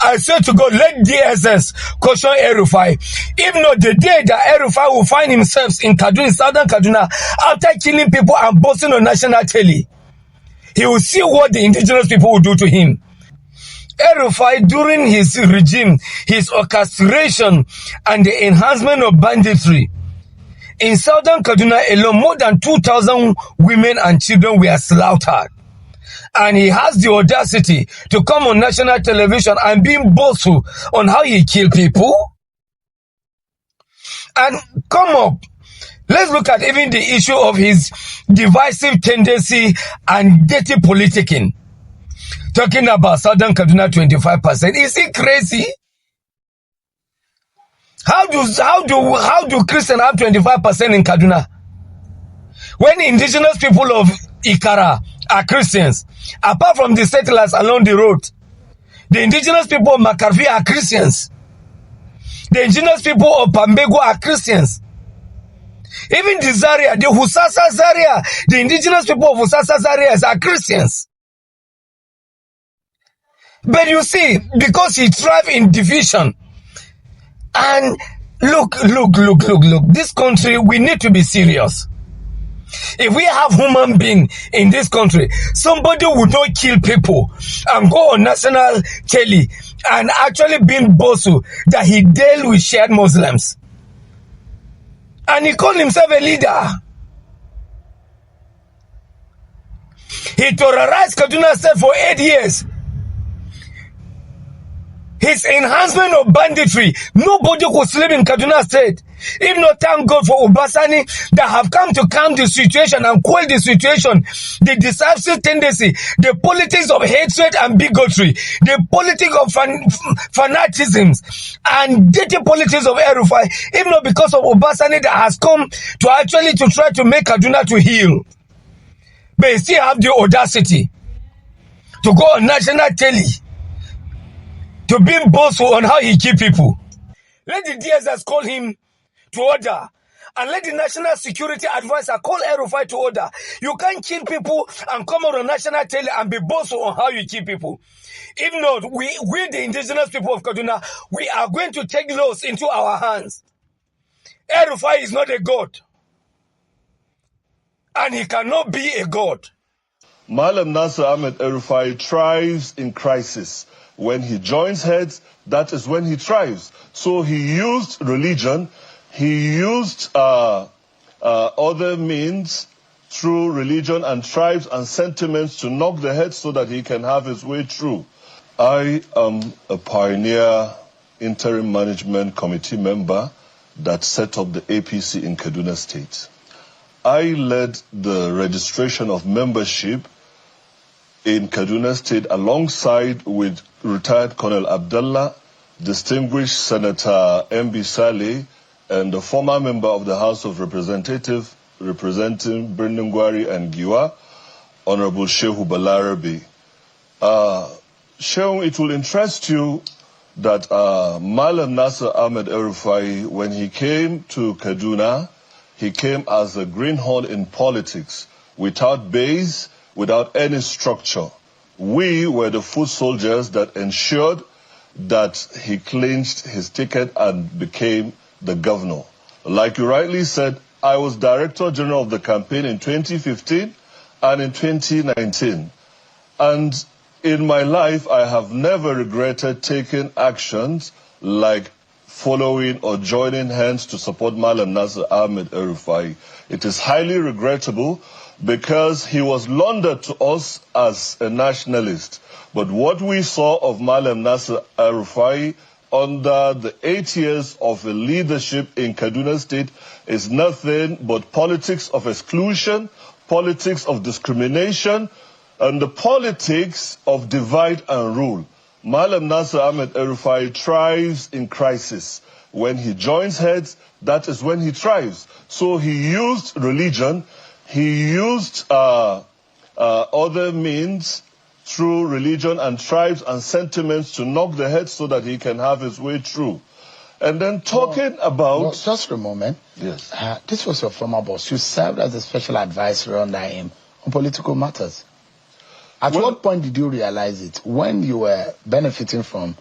I say to God, let DSS caution Rufai. If not, the day that Rufai will find himself in Kaduna, southern Kaduna, after killing people and boasting on national telly, he will see what the indigenous people will do to him. Rufai, during his regime, his orchestration and the enhancement of banditry, in southern Kaduna alone, more than 2,000 women and children were slaughtered. And he has the audacity to come on national television and be boastful on how he killed people. And come up, let's look at even the issue of his divisive tendency and dirty politicking. Talking about southern Kaduna 25%. Is he crazy? How do Christians have 25% in Kaduna? When indigenous people of Ikara are Christians, apart from the settlers along the road, the indigenous people of Makarfi are Christians. The indigenous people of Pambego are Christians. Even the Zaria, the Husasa Zaria, the indigenous people of Husasa Zaria are Christians. But you see, because he thrives in division, and look, this country, we need to be serious. If we have human being in this country, somebody would not kill people and go on national telly and actually being boastful that he dealt with shared Muslims. And he called himself a leader. He terrorized Kaduna State for 8 years. His enhancement of banditry, nobody could sleep in Kaduna State. If not, thank God for Obasani that have come to calm the situation and quell the situation, the decisive tendency, the politics of hatred and bigotry, the politics of fanaticism, and dirty politics of Rufai. If not because of Obasani that has come to actually to try to make Kaduna to heal. But he still have the audacity to go on national telly to be boastful on how he kill people. Let the DSS call him to order. And let the National Security Advisor call Rufai to order. You can't kill people and come on national tele and be boastful on how you kill people. If not, we the indigenous people of Kaduna, we are going to take laws into our hands. Rufai is not a god. And he cannot be a god. Malam Nasser Ahmed Rufai thrives in crisis. When he joins heads, that is when he thrives. So he used religion, he used other means through religion and tribes and sentiments to knock the head so that he can have his way through. I am a pioneer interim management committee member that set up the APC in Kaduna State. I led the registration of membership in Kaduna State alongside with retired Colonel Abdullah, distinguished Senator M.B. Saleh, and the former member of the House of Representatives representing Birningwari and Giwa, Honorable Shehu Balarabi. Shehu, it will interest you that Malam Nasser Ahmed Rufai, when he came to Kaduna, he came as a greenhorn in politics, without base, without any structure. We were the foot soldiers that ensured that he clinched his ticket and became the governor. Like you rightly said, I was Director General of the campaign in 2015 and in 2019. And in my life, I have never regretted taking actions like following or joining hands to support Malam Nasser Ahmed Rufai. It is highly regrettable because he was laundered to us as a nationalist. But what we saw of Malam Nasser Rufai under the 8 years of leadership in Kaduna State is nothing but politics of exclusion, politics of discrimination, and the politics of divide and rule. Malam Nasser Ahmed Rufai thrives in crisis. When he joins heads, that is when he thrives. So he used religion, he used other means through religion and tribes and sentiments to knock the head so that he can have his way through. And then talking about... just a moment. Yes. This was your former boss. You served as a special advisor under him on political matters. At what point did you realize it? When you were benefiting from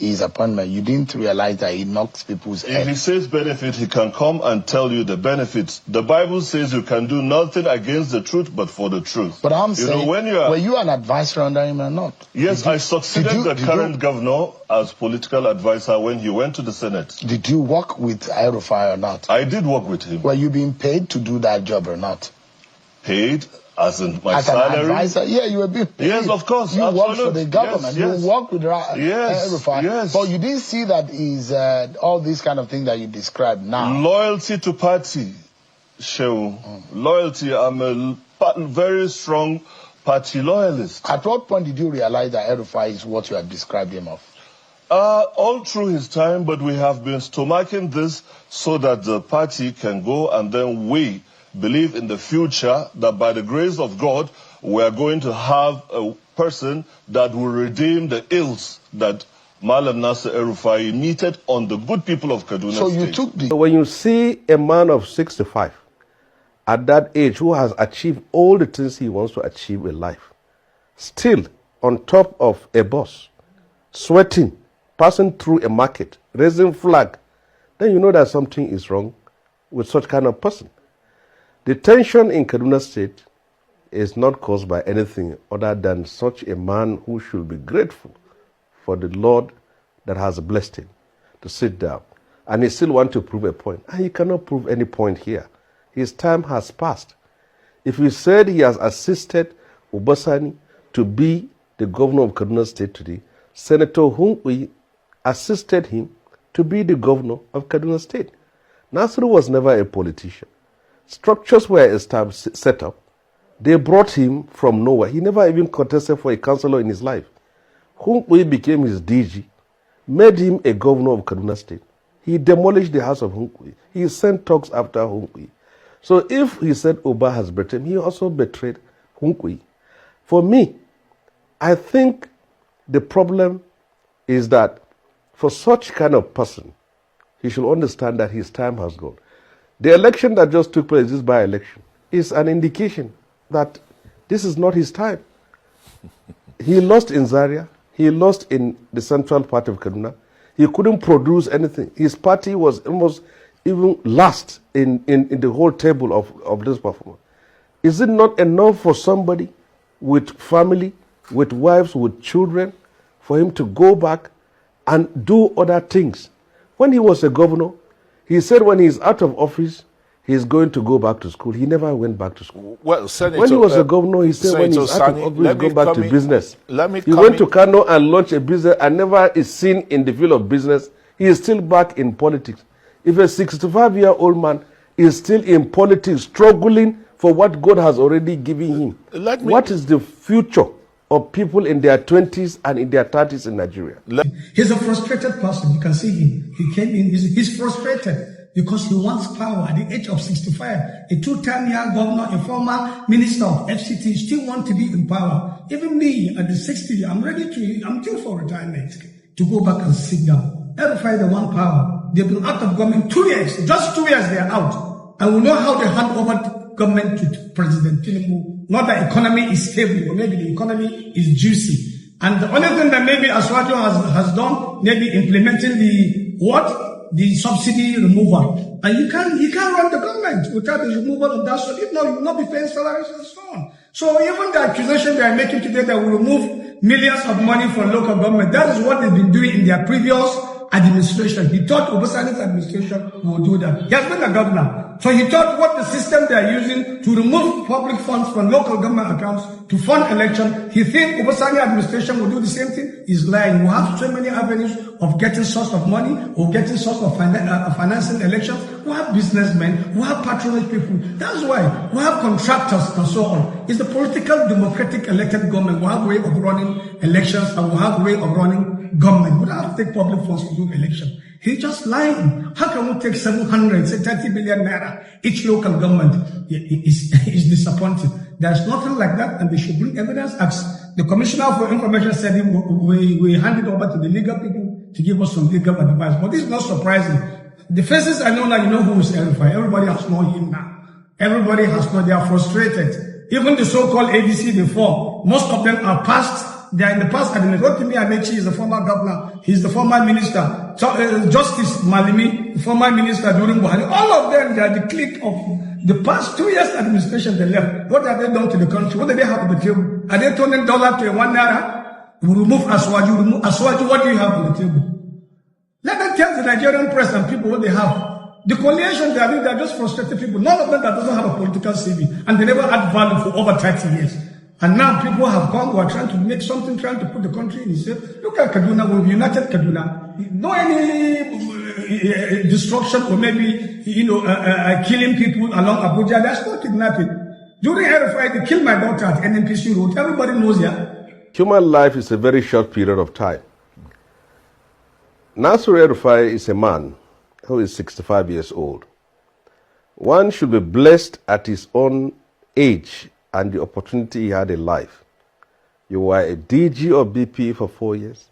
his appointment, you didn't realize that he knocks people's If head. he says benefit, he can come and tell you the benefits. The Bible says you can do nothing against the truth but for the truth. But I'm saying, when you are, were you an advisor under him or not? Yes, I succeeded the current governor as political advisor when he went to the Senate. Did you work with Rufai or not? I did work with him. Were you being paid to do that job or not? Paid? As in my as salary? An advisor? Yeah, you were being paid. Yes, of course. You worked for the government. Yes. You worked with Rufai. Yes. But you didn't see that is all these kind of things that you described now. Loyalty to party, Shehu. Loyalty. I'm a very strong party loyalist. At what point did you realize that Rufai is what you have described him of? All through his time, but we have been stomaching this so that the party can go, and then we believe in the future that by the grace of God, we are going to have a person that will redeem the ills that Malam Nasser El-Rufai meted on the good people of Kaduna So you State. took the... When you see a man of 65 at that age who has achieved all the things he wants to achieve in life, still on top of a bus, sweating, passing through a market, raising flag, then you know that something is wrong with such kind of person. The tension in Kaduna State is not caused by anything other than such a man who should be grateful for the Lord that has blessed him to sit down. And he still wants to prove a point. And he cannot prove any point here. His time has passed. If he said he has assisted Obasani to be the governor of Kaduna State today, Senator Hunkwi assisted him to be the governor of Kaduna State. Nasiru was never a politician. Structures were established, set up. They brought him from nowhere. He never even contested for a councillor in his life. Hunkwi became his DG, made him a governor of Kaduna State. He demolished the house of Hunkwi. He sent talks after Hunkwi. So if he said Oba has betrayed him, he also betrayed Hunkwi. For me, I think the problem is that for such kind of person, he should understand that his time has gone. The election that just took place, this by-election, is an indication that this is not his time. He lost in Zaria. He lost in the central part of Kaduna. He couldn't produce anything. His party was almost even last in the whole table of this performance. Is it not enough for somebody with family, with wives, with children, for him to go back and do other things? When he was a governor, he said when he's out of office, he's going to go back to school. He never went back to school. Well, Senator, when he was a governor, he said when he's out of office, he's going back to business. He went to Kano and launched a business and never is seen in the field of business. He is still back in politics. If a 65-year-old man is still in politics, struggling for what God has already given him, what is the future of people in their 20s and in their 30s in Nigeria? He's a frustrated person. You can see him. He came in, he's frustrated because he wants power at the age of 65. A two-time year governor, a former minister of FCT, still want to be in power. Even me, at the 60, I'm due for retirement to go back and sit down. El-Rufai, the one power. They've been out of government 2 years. Just 2 years they are out. And we know how they hand over government to President Tinubu. Not that the economy is stable, or maybe the economy is juicy. And the only thing that maybe Aswajo has done, maybe implementing the subsidy removal. And you can't run the government without the removal of that. So if not, you will not be paying salaries and so on. So even the accusation they are making today that will remove millions of money from local government, that is what they've been doing in their previous administration. He thought Obasani's administration would do that. He has been a governor. So he thought what the system they are using to remove public funds from local government accounts to fund election, he thinks Obasani administration will do the same thing. He's lying. We have so many avenues of getting source of money or getting source of financing elections. We have businessmen, we have patronage people. That's why we have contractors and so on. It's the political, democratic elected government. We have a way of running elections and we have a way of running government. We don't have to take public funds to do election. He's just lying. How can we take 30 billion naira each local government? Is disappointing. There's nothing like that, and they should bring evidence. As the Commissioner for Information said, we hand it over to the legal people to give us some legal advice. But this is not surprising. The faces I know now, you know who is El-Rufai. Everybody has known him now. Everybody has known. They are frustrated. Even the so-called ADC before, most of them are past They are in the past administration. Rotimi Amechi is the former governor. He's the former minister. So, Justice Malimi, the former minister during Buhari. All of them, they are the clique of the past 2 years administration they left. What have they done to the country? What do they have on the table? Are they turning dollar to a 1 naira? We remove Aswaju. Remove Aswaju. What do you have on the table? Let them tell the Nigerian press and people what they have. The coalition they are doing, they are just frustrated people. None of them that doesn't have a political CV, and they never add value for over 30 years. And now people have come who are trying to make something, trying to put the country in itself. Look at Kaduna, we've united Kaduna. No any destruction or maybe, killing people along Abuja. There's no kidnapping. During Rufai, they killed my daughter at NNPC Road. Everybody knows that. Human life is a very short period of time. Nasir Rufai is a man who is 65 years old. One should be blessed at his own age and the opportunity he had in life. You were a DG of BP for 4 years.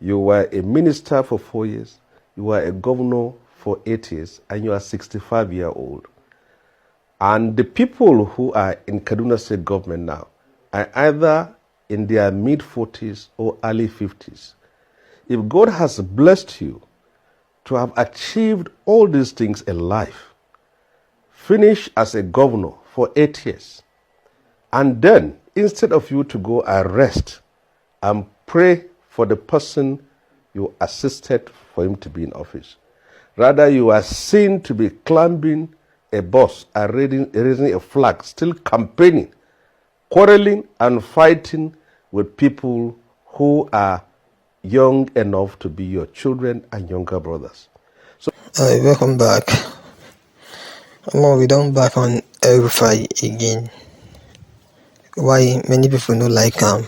You were a minister for 4 years. You were a governor for 8 years, and you are 65 years old. And the people who are in Kaduna State government now are either in their mid-40s or early 50s. If God has blessed you to have achieved all these things in life, finish as a governor for 8 years, and then instead of you to go and rest and pray for the person you assisted for him to be in office, rather you are seen to be climbing a bus and raising a flag, still campaigning, quarreling and fighting with people who are young enough to be your children and younger brothers. So, welcome back. We don't back on Rufai again. Why many people don't like him?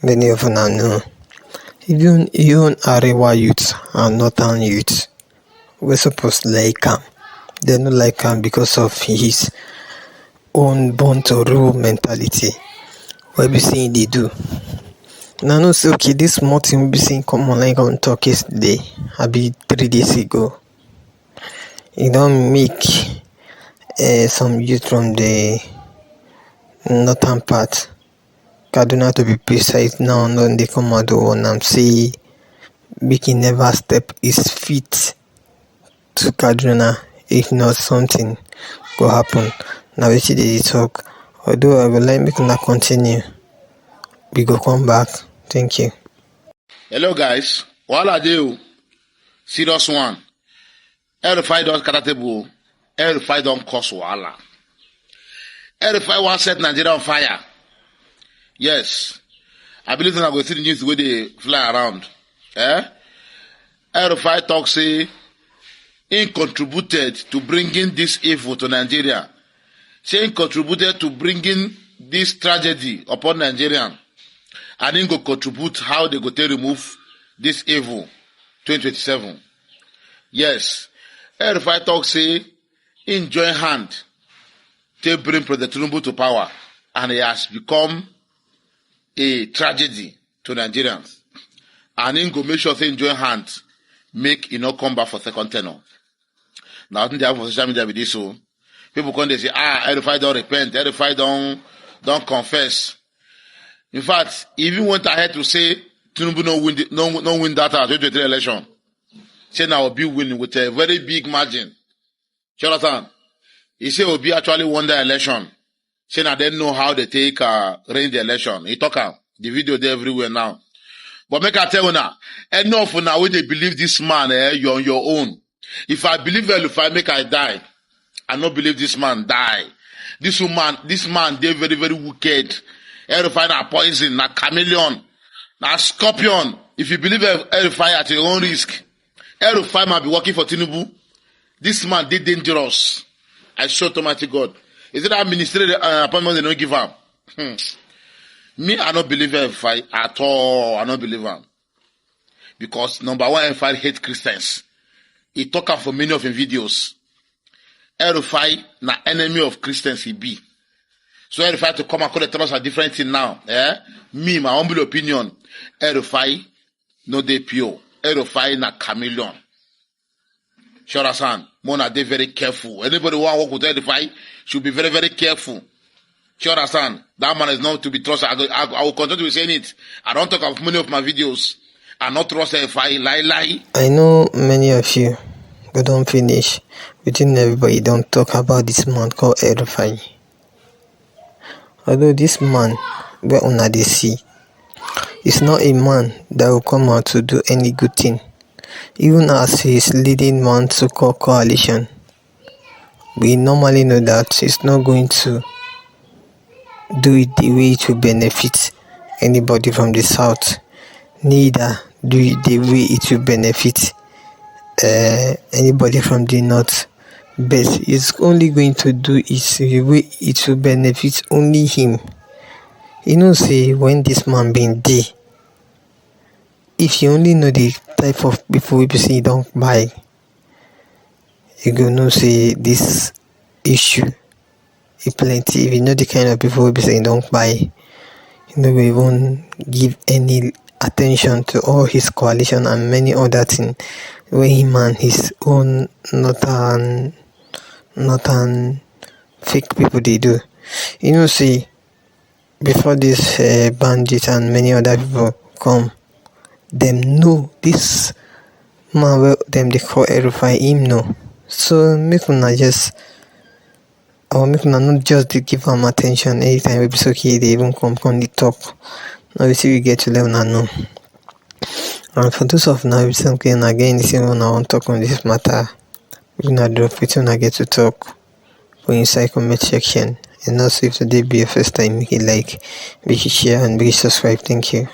Many of them know. Even Arewa youth and Northern youth, we're supposed to like him. They don't like him because of his own born to rule mentality. What we saying they do. Now, no, say, okay, this small thing we be seeing come online on talk yesterday, I be 3 days ago. It don't make some youth from the northern part, Kaduna to be precise now, and they come out one and say, make he never step his feet to Kaduna, if not something go happen. Now, we see the talk. Although I will like me to continue, we go come back. Thank you. Hello guys, what are you? Serious one. Rufai don't karatable. Rufai don't cause wahala. Rufai want set Nigeria on fire. Yes, I believe that I go see the news where they fly around. Rufai talk say he contributed to bringing this evil to Nigeria. Say he contributed to bringing this tragedy upon Nigerian. And then go contribute how they go to remove this evil 2027. Yes. Rufai talk say in join hand to bring President Tinubu to power, and it has become a tragedy to Nigerians. And then go make sure say in join hand make not come back for second tenure. Now I think they have for social media with this, so people come they say, Rufai don't repent, Rufai don't confess. In fact, he even went ahead to say Tinubu no win that 2023 election. Say now Obi winning with a very big margin. Jonathan, he said Obi actually won the election. Say now they know how they take reign the election. He talk the video there everywhere now. But make I tell you now, enough now when they believe this man, you're on your own. If I believe if I make I die, I don't believe this man die. This man, they very, very wicked. Rufai na poison, na chameleon, na scorpion. If you believe Rufai at your own risk, Rufai might be working for Tinubu. This man did dangerous. I swear to Almighty God. Is it that ministerial appointment they don't give him? Me, I don't believe Rufai at all. I don't believe him. Because number one, Rufai hate Christians. He talk up for many of his videos. Rufai na enemy of Christians he be. So Rufai to come and call tell us a different thing now. Me, my humble opinion, Rufai no dey pure. Rufai na chameleon. Shorasan, Mona dey very careful. Anybody who want to work with Rufai should be very, very careful. You understand? That man is not to be trusted. I will continue to be saying it. I don't talk of many of my videos. I not trust if I lie. I know many of you go don't finish. Within everybody don't talk about this man called Rufai. Although this man, where una dey see, is not a man that will come out to do any good thing. Even as he is leading one so-called coalition, we normally know that he's not going to do it the way it will benefit anybody from the south, neither do it the way it will benefit anybody from the north, but it's only going to do it the way it will benefit only him. You know, say when this man been there, if you only know the type of people we say don't buy, you go know say this issue is plenty. If you know the kind of people we say don't buy, you know we won't give any attention to all his coalition and many other things where him and his own not an fake people they do. You know, see, before this bandit and many other people come, them know this man where them they call Rufai him know. So make una just, or make una not just to give him attention anytime we be so okay they even come the talk. Now we see we get to let una know. And for those of now we say okay and again this one I want to talk on this matter, we gonna drop it when I get to talk for inside comment section. And also if today be your first time, make it like, make it share and make it subscribe. Thank you.